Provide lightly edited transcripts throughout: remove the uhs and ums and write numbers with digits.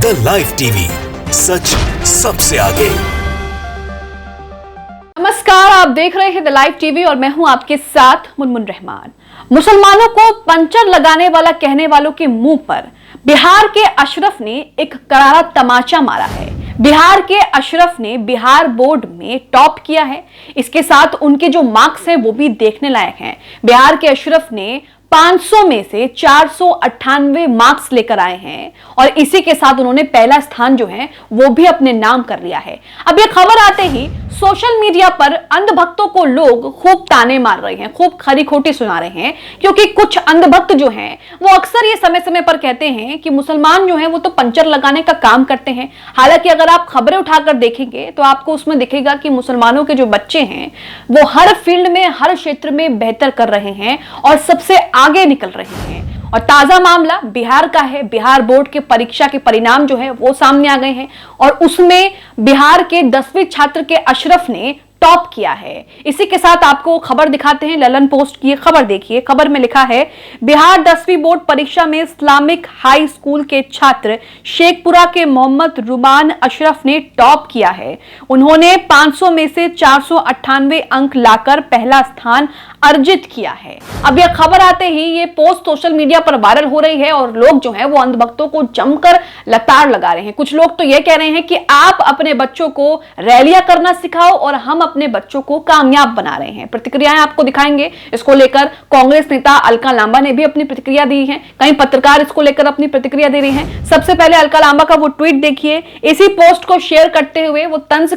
The live TV, सच सबसे आगे। नमस्कार, आप देख रहे हैं द लाइव टीवी और मैं हूं आपके साथ मुनमुन रहमान। मुसलमानों को पंचर लगाने वाला कहने वालों के मुंह पर बिहार के अशरफ ने एक करारा तमाचा मारा है। बिहार के अशरफ ने बिहार बोर्ड में टॉप किया है। इसके साथ उनके जो मार्क्स हैं वो भी देखने लायक हैं। बिहार के अशरफ ने 500 में से 498 मार्क्स लेकर आए हैं और इसी के साथ उन्होंने पहला स्थान जो है वो भी अपने नाम कर लिया है। अब यह खबर आते ही सोशल मीडिया पर अंधभक्तों को लोग खूब ताने मार रहे हैं, खूब खरी खोटी सुना रहे हैं, क्योंकि कुछ अंधभक्त जो हैं वो अक्सर ये समय समय पर कहते हैं कि मुसलमान जो हैं वो तो पंचर लगाने का काम करते हैं। हालांकि अगर आप खबरें उठाकर देखेंगे तो आपको उसमें दिखेगा कि मुसलमानों के जो बच्चे हैं वो हर फील्ड में, हर क्षेत्र में बेहतर कर रहे हैं और सबसे आगे निकल रहे हैं। और ताजा मामला बिहार का है। बिहार बोर्ड के परीक्षा के परिणाम जो है वो सामने आ गए हैं और उसमें बिहार के 10वीं छात्र के अशरफ ने टॉप किया है। इसी के साथ आपको खबर दिखाते हैं, ललन पोस्ट की खबर देखिए। खबर में लिखा है, बिहार 10वीं बोर्ड परीक्षा में इस्लामिक हाई स्कूल के छात्र शेखपुरा के मोहम्मद रुमान अशरफ ने टॉप किया है। उन्होंने 500 में से 498 अंक लाकर पहला स्थान अर्जित किया है। अब यह खबर आते ही ये पोस्ट सोशल मीडिया पर वायरल हो रही है और लोग जो है वो अंधभक्तों को जमकर लताड़ लगा रहे हैं। कुछ लोग तो ये कह रहे हैं कि आप अपने बच्चों को रैलियां करना सिखाओ और हम अपने बच्चों को कामयाब बना रहे हैं। प्रतिक्रियाएं आपको दिखाएंगे। इसको लेकर कांग्रेस नेता अलका लांबा ने भी अपनी प्रतिक्रिया दी है। कई पत्रकार इसको लेकर अपनी प्रतिक्रिया दे रहे हैं। सबसे पहले अलका लांबा का वो ट्वीट देखिए। इसी पोस्ट को शेयर करते हुए वो तंज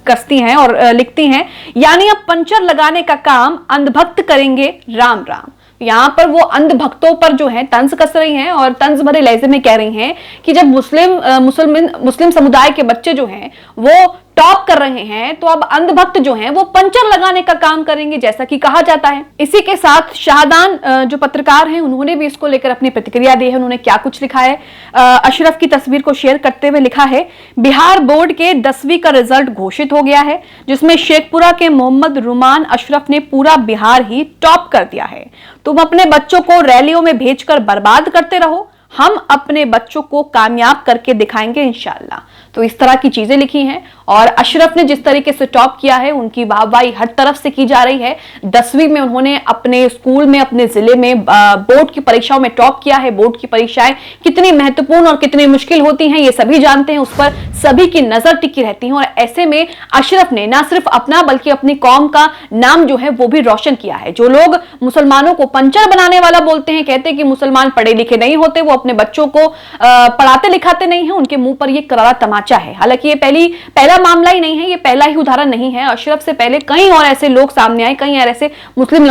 कसती हैं और लिखती हैं, यानी अब पंचर लगाने का काम अंधभक्त करेंगे, राम राम। यहां पर वो अंधभक्तों पर जो है तंज कस रही हैं और तंज भरे लहजे में कह रही हैं कि जब मुस्लिम समुदाय के बच्चे जो हैं वो टॉप कर रहे हैं तो अब अंधभक्त जो हैं वो पंचर लगाने का काम करेंगे, जैसा कि कहा जाता है। इसी के साथ शाहदान जो पत्रकार हैं उन्होंने भी इसको लेकर अपनी प्रतिक्रिया दी है। उन्होंने क्या कुछ लिखा है, अशरफ की तस्वीर को शेयर करते हुए लिखा है, बिहार बोर्ड के 10वीं का रिजल्ट घोषित हो गया है, जिसमें शेखपुरा के मोहम्मद रुमान अशरफ ने पूरा बिहार ही टॉप कर दिया है। तुम अपने बच्चों को रैलियों में भेजकर बर्बाद करते रहो, हम अपने बच्चों को कामयाब करके दिखाएंगे इंशाअल्लाह। तो इस तरह की चीजें लिखी हैं और अशरफ ने जिस तरीके से टॉप किया है उनकी वाहवाही हर तरफ से की जा रही है। 10वीं में उन्होंने अपने स्कूल में, अपने जिले में बोर्ड की परीक्षाओं में टॉप किया है। बोर्ड की परीक्षाएं कितनी महत्वपूर्ण और कितनी मुश्किल होती हैं ये सभी जानते हैं, उस पर सभी की नजर टिकी रहती है। और ऐसे में अशरफ ने न सिर्फ अपना बल्कि अपनी कौम का नाम जो है वो भी रोशन किया है। जो लोग मुसलमानों को पंचर बनाने वाला बोलते हैं, कहते हैं कि मुसलमान पढ़े लिखे नहीं होते, वो अपने बच्चों को पढ़ाते लिखाते नहीं है, उनके मुंह पर यह करारा तमाचा है। हालांकि ये पहला मामला ही नहीं है, ये पहला ही उदाहरण नहीं है। अशरफ से पहले कई और ऐसे लोग सामने आए, कई और ऐसे मुस्लिम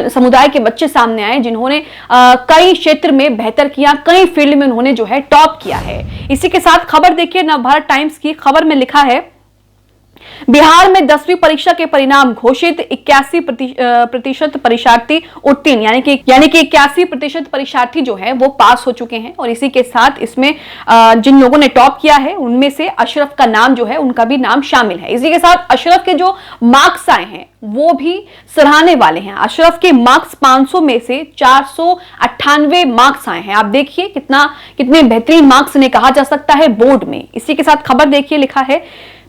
समुदाय के बच्चे सामने आए जिन्होंने कई क्षेत्र में बेहतर किया, कई फील्ड में उन्होंने जो है टॉप किया है। इसी के साथ खबर देखिए नवभारत टाइम्स की। खबर में लिखा है, बिहार में 10वीं परीक्षा के परिणाम घोषित, 81% परीक्षार्थी उत्तीर्ण, यानी कि 81% परीक्षार्थी जो है वो पास हो चुके हैं। और इसी के साथ इसमें जिन लोगों ने टॉप किया है उनमें से अशरफ का नाम जो है उनका भी नाम शामिल है। इसी के साथ अशरफ के जो मार्क्स आए हैं वो भी सराहने वाले हैं। अशरफ के मार्क्स 500 में से 498 मार्क्स आए हैं। आप देखिए कितने बेहतरीन मार्क्स ने कहा जा सकता है बोर्ड में। इसी के साथ खबर देखिए, लिखा है,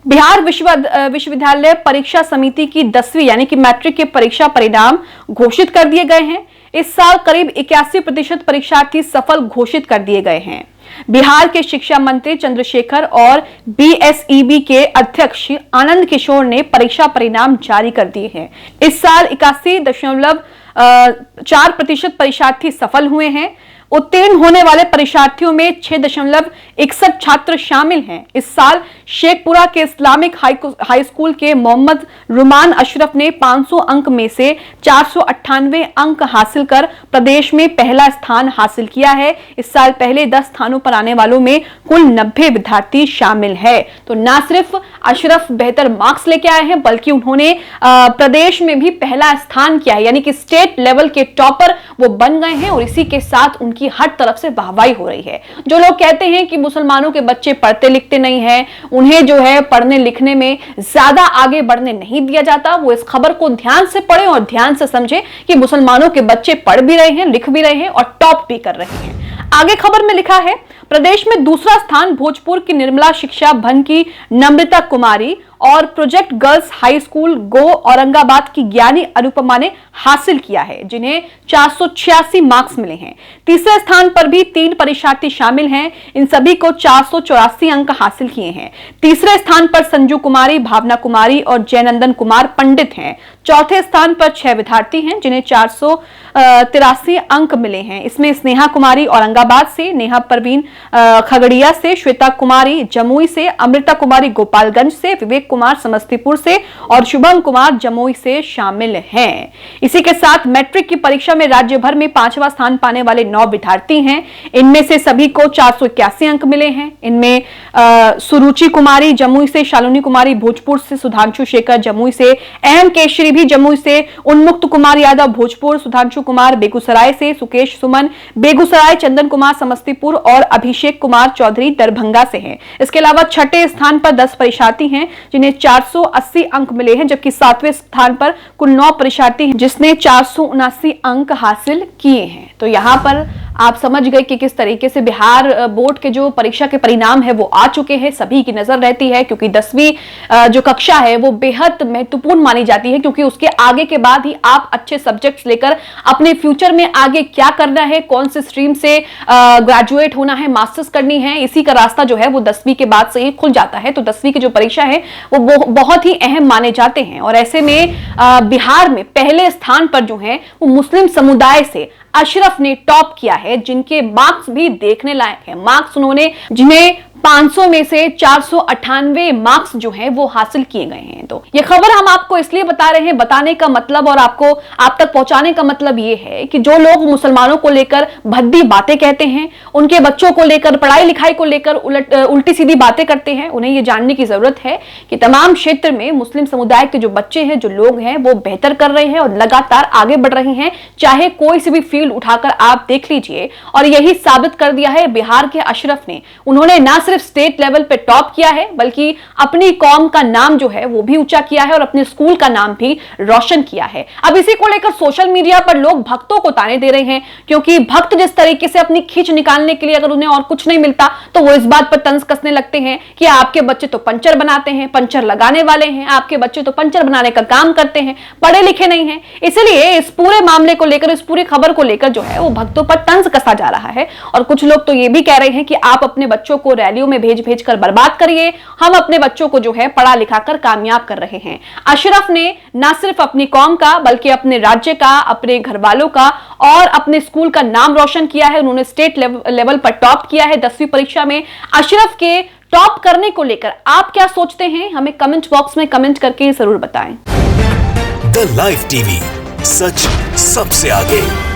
बिहार विश्वविद्यालय परीक्षा समिति की 10वीं यानी कि मैट्रिक के परीक्षा परिणाम घोषित कर दिए गए हैं। इस साल करीब 81% परीक्षार्थी सफल घोषित कर दिए गए हैं। बिहार के शिक्षा मंत्री चंद्रशेखर और बीएसईबी के अध्यक्ष आनंद किशोर ने परीक्षा परिणाम जारी कर दिए हैं। इस साल 81.4% परीक्षार्थी सफल हुए हैं। उत्तीर्ण होने वाले परीक्षार्थियों में 6.61 छात्र शामिल हैं। इस साल शेखपुरा के इस्लामिक हाई स्कूल के मोहम्मद रुमान अशरफ ने 500 अंक में से 498 अंक हासिल कर प्रदेश में पहला स्थान हासिल किया है। इस साल पहले 10 स्थानों पर आने वालों में कुल 90 विद्यार्थी शामिल है। तो न सिर्फ अशरफ बेहतर मार्क्स लेके आए हैं बल्कि उन्होंने प्रदेश में भी पहला स्थान किया है, यानी कि स्टेट लेवल के टॉपर वो बन गए हैं। और इसी के साथ उनकी हर तरफ से वाहवाही हो रही है। जो लोग कहते हैं कि मुसलमानों के बच्चे पढ़ते लिखते नहीं हैं, उन्हें जो है पढ़ने लिखने में ज्यादा आगे बढ़ने नहीं दिया जाता, वो इस खबर को ध्यान से पढ़ें और ध्यान से समझें कि मुसलमानों के बच्चे पढ़ भी रहे हैं, लिख भी रहे हैं और टॉप भी कर रहे हैं। आगे खबर में लिखा है, प्रदेश में दूसरा स्थान भोजपुर की निर्मला शिक्षा भन की नम्रता कुमारी और प्रोजेक्ट गर्ल्स हाई स्कूल गो औरंगाबाद की ज्ञानी अनुपमा ने हासिल किया है, जिन्हें 486 मार्क्स मिले हैं। तीसरे स्थान पर भी 3 परीक्षार्थी शामिल हैं, इन सभी को 484 अंक हासिल किए हैं। तीसरे स्थान पर संजू कुमारी, भावना कुमारी और जयनंदन कुमार पंडित हैं। चौथे स्थान पर 6 विद्यार्थी हैं, जिन्हें 483 अंक मिले हैं। इसमें स्नेहा कुमारी औरंगाबाद से, नेहा परवीन खगड़िया से, श्वेता कुमारी जमुई से, अमृता कुमारी गोपालगंज से, विवेक कुमार समस्तीपुर से और शुभम कुमार जमुई से शामिल हैं। इसी के साथ मैट्रिक की परीक्षा में राज्य भर में 5वां स्थान पाने वाले 9 विद्यार्थी हैं। इनमें से सभी को 481 अंक मिले हैं। इनमें सुरुचि कुमारी जमुई से, शालिनी कुमारी भोजपुर से, सुधांशु शेखर जमुई से, एम केशरी भी जमुई से, उन्मुक्त कुमार यादव भोजपुर, सुधांशु कुमार बेगूसराय से, सुकेश सुमन बेगूसराय, चंदन कुमार समस्तीपुर और अभिषेक कुमार चौधरी दरभंगा से हैं। इसके अलावा छठे स्थान पर 10 परीक्षार्थी हैं, जिन्हें 480 अंक मिले हैं, जबकि 7वें स्थान पर कुल 9 परीक्षार्थी हैं, जिसने 479 अंक हासिल किए हैं। तो यहाँ पर आप समझ गए कि किस तरीके से बिहार बोर्ड के जो परीक्षा के परिणाम है वो आ चुके हैं। सभी की नजर रहती है, क्योंकि 10वीं जो कक्षा है वो बेहद महत्वपूर्ण मानी जाती है, क्योंकि उसके आगे के बाद ही आप अच्छे सब्जेक्ट्स लेकर अपने फ्यूचर में आगे क्या करना है, कौन से स्ट्रीम से ग्रेजुएट होना है, मास्टर्स करनी है, इसी का रास्ता जो है वो 10वीं के बाद से ही खुल जाता है। तो 10वीं की जो परीक्षा है वो बहुत ही अहम माने जाते हैं। और ऐसे में बिहार में पहले स्थान पर जो है वो मुस्लिम समुदाय से अशरफ ने टॉप किया है, जिनके मार्क्स भी देखने लायक है। मार्क्स उन्होंने जिन्हें 500 में से 498 मार्क्स जो हैं वो हासिल किए गए हैं। तो ये खबर हम आपको इसलिए बता रहे हैं, बताने का मतलब और आपको आप तक पहुंचाने का मतलब ये है कि जो लोग मुसलमानों को लेकर भद्दी बातें कहते हैं, उनके बच्चों को लेकर, पढ़ाई लिखाई को लेकर उल्टी सीधी बातें करते हैं, उन्हें ये जानने की जरूरत है कि तमाम क्षेत्र में मुस्लिम समुदाय के जो बच्चे हैं, जो लोग हैं, वो बेहतर कर रहे हैं और लगातार आगे बढ़ रहे हैं। चाहे कोई सी भी फील्ड उठाकर आप देख लीजिए, और यही साबित कर दिया है बिहार के अशरफ ने। उन्होंने ना सिर्फ स्टेट लेवल पे टॉप किया है, बल्कि अपनी कौम का नाम जो है वो भी ऊंचा किया है और अपने स्कूल का नाम भी रोशन किया है। अब इसी को लेकर सोशल मीडिया पर लोग भक्तों को ताने दे रहे हैं, क्योंकि भक्त जिस तरीके से अपनी खींच निकालने के लिए अगर उन्हें और कुछ नहीं मिलता तो वो इस बात पर तंज कसने लगते हैं कि आपके बच्चे तो पंचर बनाते हैं, पंचर लगाने वाले हैं, आपके बच्चे तो पंचर बनाने का काम करते हैं, पढ़े लिखे नहीं हैं। इसलिए इस पूरे मामले को लेकर, इस पूरी खबर को लेकर जो है वो भक्तों पर तंज कसा जा रहा है। और कुछ लोग तो ये भी कह रहे हैं कि आप अपने बच्चों को रैलियों में भेज कर बर्बाद करिए, हम अपने बच्चों को जो है पढ़ा लिखा कर कामयाब कर रहे हैं। अशरफ ने न सिर्फ अपनी कौम का, बल्कि अपने राज्य का, अपने घर वालों का और अपने स्कूल का नाम रोशन किया है। उन्होंने स्टेट लेवल पर टॉप किया है 10वीं परीक्षा में। अशरफ के टॉप करने को लेकर आप क्या सोचते हैं, हमें कमेंट बॉक्स में कमेंट करके जरूर बताएं। द लाइव टीवी, सच सबसे आगे।